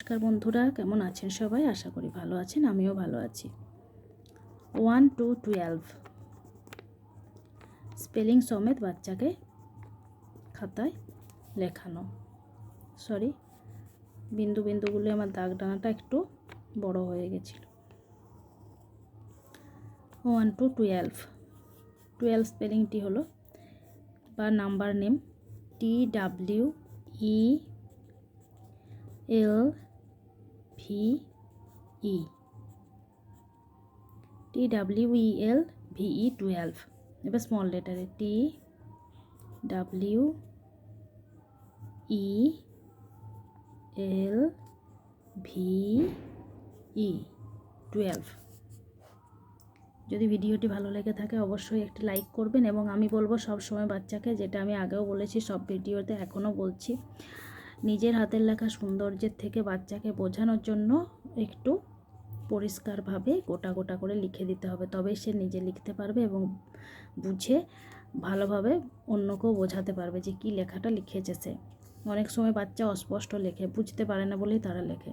নমস্কার বন্ধুরা, কেমন আছেন সবাই? আশা করি ভালো আছেন, আমিও ভালো আছি। 1 to 12 স্পেলিং সমেত বাচ্চাকে খাতায় লেখানো। সরি, বিন্দু বিন্দুগুলো আমার দাগ টানাটা একটু বড় হয়ে গেছিল। 1 to 12 স্পেলিংটি হলো বা নাম্বার নেম TWELVE 12। এবার স্মল লেটারে TWELVE 12। যদি ভিডিওটি ভালো লেগে থাকে অবশ্যই একটি লাইক করবেন, এবং আমি বলবো সব সময় বাচ্চাকে, যেটা আমি আগেও বলেছি সব ভিডিওতে, এখনও বলছি, নিজের হাতের লেখা সৌন্দর্যের থেকে বাচ্চাকে বোঝানোর জন্য একটু পরিষ্কারভাবে গোটা গোটা করে লিখে দিতে হবে, তবেই সে নিজে লিখতে পারবে এবং বুঝে ভালোভাবে অন্যকেও বোঝাতে পারবে যে কী লেখাটা লিখেছে সে। অনেক সময় বাচ্চা অস্পষ্ট লেখে, বুঝতে পারে না বলেই তারা লেখে।